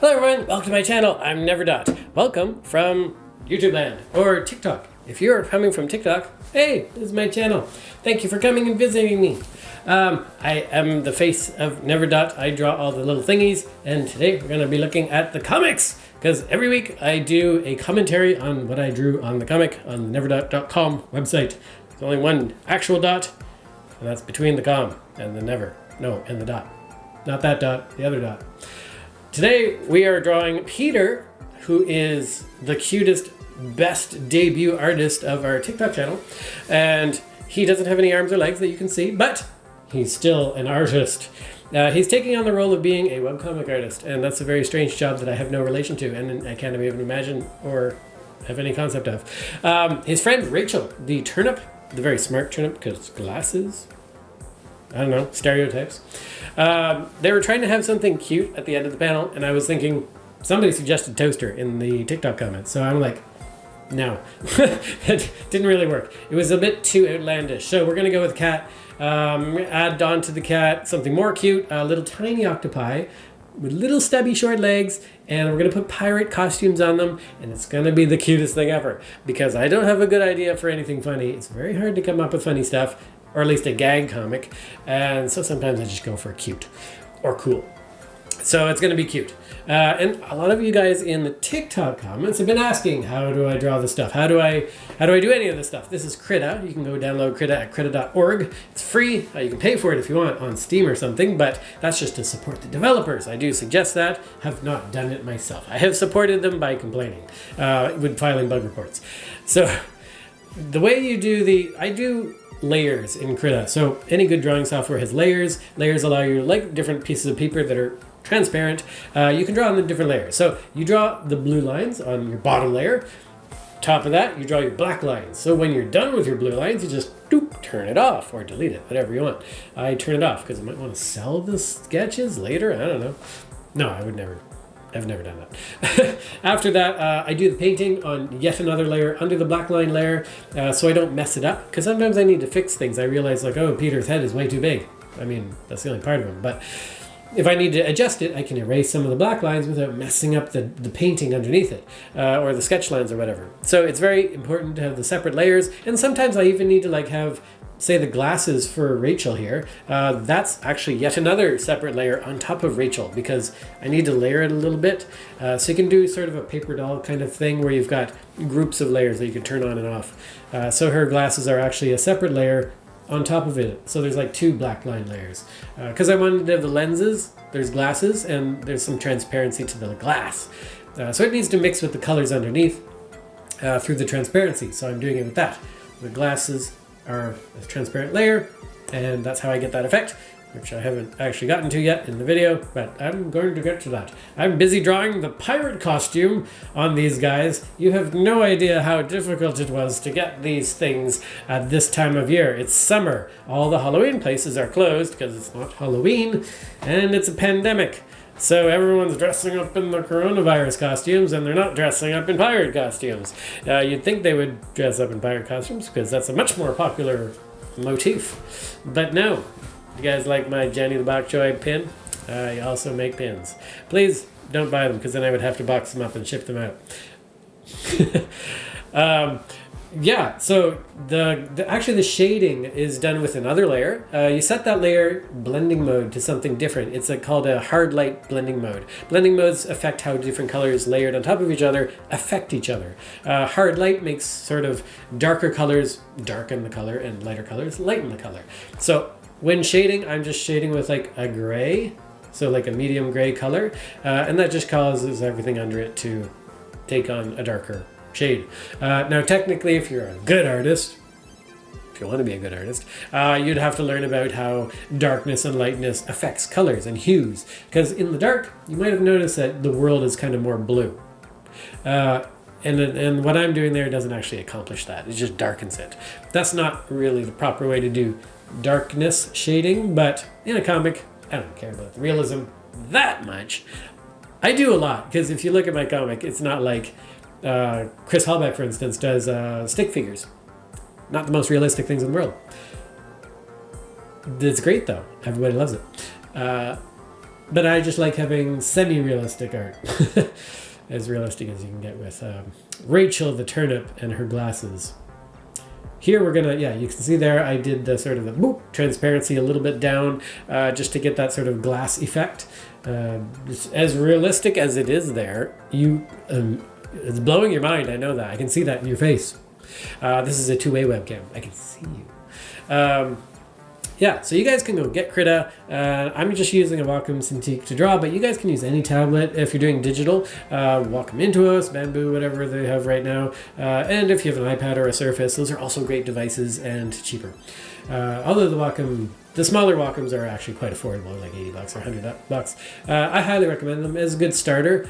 Hello everyone, welcome to my channel. I'm Neverdot. Welcome from YouTube land or TikTok. If you're coming from TikTok, hey, this is my channel. Thank you for coming and visiting me. I am the face of Neverdot. I draw all the little thingies, and today we're going to be looking at the comics, because every week I do a commentary on what I drew on the comic on the neverdot.com website. There's only one actual dot, and that's between the com and the never. No, and the dot. Not that dot, the other dot. Today we are drawing Peter, who is the cutest, best debut artist of our TikTok channel. And he doesn't have any arms or legs that you can see, but he's still an artist. He's taking on the role of being a webcomic artist, and that's a very strange job that I have no relation to, and I can't even imagine or have any concept of. His friend Rachel, the turnip, the very smart turnip, because glasses, I don't know, stereotypes. They were trying to have something cute at the end of the panel, and I was thinking, somebody suggested toaster in the TikTok comments, so I'm like, no. It didn't really work. It was a bit too outlandish. So we're going to go with cat. Add on to the cat something more cute, a little tiny octopi with little stubby short legs, and we're going to put pirate costumes on them, and it's going to be the cutest thing ever, because I don't have a good idea for anything funny. It's very hard to come up with funny stuff, or at least a gag comic, and so sometimes I just go for cute or cool. So it's going to be cute. And a lot of you guys in the TikTok comments have been asking, how do I draw this stuff? How do I do any of this stuff? This is Krita. You can go download Krita at krita.org. It's free. You can pay for it if you want on Steam or something, but that's just to support the developers. I do suggest that. Have not done it myself. I have supported them by complaining, with filing bug reports. So the way you do I do layers in Krita. So any good drawing software has layers. Layers allow you, like different pieces of paper that are transparent, you can draw on the different layers. So you draw the blue lines on your bottom layer. Top of that, you draw your black lines. So when you're done with your blue lines, you just turn it off or delete it, whatever you want. I turn it off because I might want to sell the sketches later. I don't know. No, I've never done that. After that, I do the painting on yet another layer under the black line layer, so I don't mess it up, because sometimes I need to fix things. I realize, like, oh, Peter's head is way too big. I mean, that's the only part of him, but if I need to adjust it, I can erase some of the black lines without messing up the painting underneath it, or the sketch lines or whatever. So it's very important to have the separate layers, and sometimes I even need to have, say, the glasses for Rachel here. That's actually yet another separate layer on top of Rachel, because I need to layer it a little bit. So you can do sort of a paper doll kind of thing where you've got groups of layers that you can turn on and off. So her glasses are actually a separate layer on top of it. So there's like two black line layers. Because I wanted to have the lenses, there's glasses, and there's some transparency to the glass. So it needs to mix with the colors underneath through the transparency. So I'm doing it with that. The glasses are a transparent layer, and that's how I get that effect, which I haven't actually gotten to yet in the video, but I'm going to get to that. I'm busy drawing the pirate costume on these guys. You have no idea how difficult it was to get these things at this time of year. It's summer. All the Halloween places are closed because it's not Halloween, and it's a pandemic. So everyone's dressing up in the coronavirus costumes, and they're not dressing up in pirate costumes. You'd think they would dress up in pirate costumes, because that's a much more popular motif. But no. You guys like my Jenny the Bok Choy pin? I also make pins. Please don't buy them, because then I would have to box them up and ship them out. Yeah, so actually the shading is done with another layer. You set that layer blending mode to something different. It's called a hard light blending mode. Blending modes affect how different colors layered on top of each other affect each other. Hard light makes sort of darker colors darken the color, and lighter colors lighten the color. So when shading, I'm just shading with like a gray, so like a medium gray color, and that just causes everything under it to take on a darker shade. Now technically, if you're a good artist, if you want to be a good artist, you'd have to learn about how darkness and lightness affects colors and hues, because in the dark, you might have noticed that the world is kind of more blue. And what I'm doing there doesn't actually accomplish that. It just darkens it. That's not really the proper way to do darkness shading, but in a comic, I don't care about the realism that much. I do a lot, because if you look at my comic, it's not like Chris Hallbeck, for instance, does stick figures. Not the most realistic things in the world. It's great, though. Everybody loves it. But I just like having semi-realistic art. As realistic as you can get with Rachel the turnip and her glasses. Here we're gonna, yeah, you can see there I did the sort of the boop, transparency a little bit down just to get that sort of glass effect. As realistic as it is there, it's blowing your mind, I know that. I can see that in your face. This is a two-way webcam. I can see you. Yeah, so you guys can go get Krita. I'm just using a Wacom Cintiq to draw, but you guys can use any tablet if you're doing digital. Wacom Intuos, Bamboo, whatever they have right now. And if you have an iPad or a Surface, those are also great devices and cheaper. Although the smaller Wacoms are actually quite affordable, like $80 or $100. I highly recommend them as a good starter.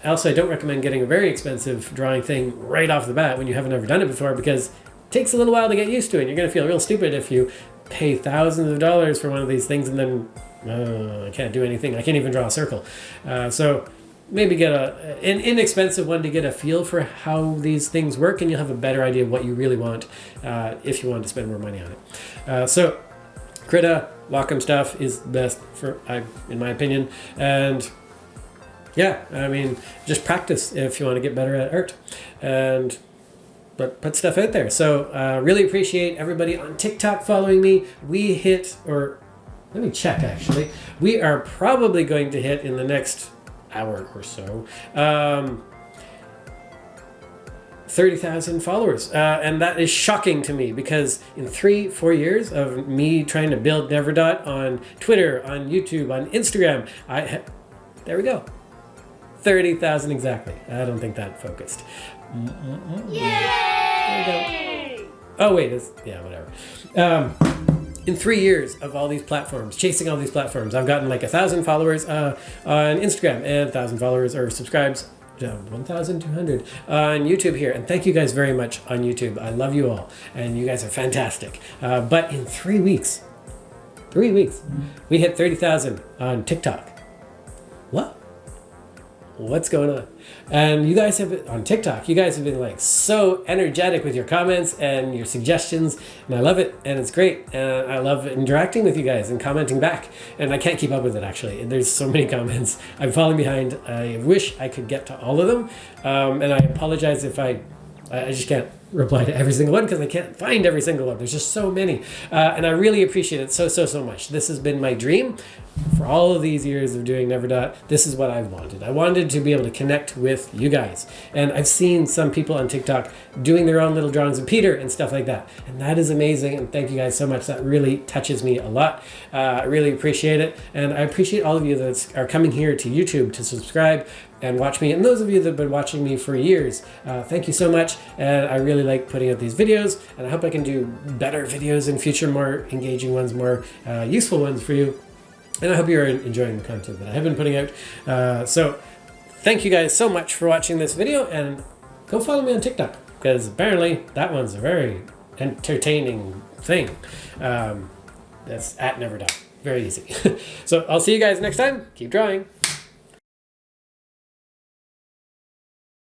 Also, I don't recommend getting a very expensive drawing thing right off the bat when you haven't ever done it before, because it takes a little while to get used to it. You're going to feel real stupid if you pay thousands of dollars for one of these things and then I can't do anything. I can't even draw a circle. So maybe get an inexpensive one to get a feel for how these things work, and you'll have a better idea of what you really want if you want to spend more money on it. So Krita, Wacom stuff is best in my opinion. And yeah, I mean, just practice if you want to get better at art. But put stuff out there. So really appreciate everybody on TikTok following me. Let me check actually. We are probably going to hit in the next hour or so 30,000 followers. And that is shocking to me, because in 3-4 years of me trying to build Neverdot on Twitter, on YouTube, on Instagram, there we go. 30,000 exactly. I don't think that focused. Yay! Oh wait, whatever. In 3 years of all these platforms, chasing all these platforms, I've gotten like 1,000 followers on Instagram and 1,000 followers or subscribes, 1,200 on YouTube here. And thank you guys very much on YouTube. I love you all, and you guys are fantastic. But in 3 weeks, we hit 30,000 on TikTok. What? What's going on? And you guys have been on TikTok. You guys have been like so energetic with your comments and your suggestions, and I love it, and it's great. And I love interacting with you guys and commenting back. And I can't keep up with it actually. There's so many comments. I'm falling behind. I wish I could get to all of them, and I apologize if I just can't reply to every single one because I can't find every single one. There's just so many, and I really appreciate it so much. This has been my dream for all of these years of doing Neverdot. This is what I've wanted. I wanted to be able to connect with you guys, and I've seen some people on TikTok doing their own little drawings of Peter and stuff like that, and that is amazing. And thank you guys so much. That really touches me a lot. I really appreciate it, and I appreciate all of you that are coming here to YouTube to subscribe and watch me. And those of you that have been watching me for years, thank you so much. And I really like putting out these videos, and I hope I can do better videos in future, more engaging ones, more useful ones for you. And I hope you're enjoying the content that I have been putting out. So thank you guys so much for watching this video, and go follow me on TikTok, because apparently that one's a very entertaining thing. That's at Neverdot. Very easy. So I'll see you guys next time. Keep drawing.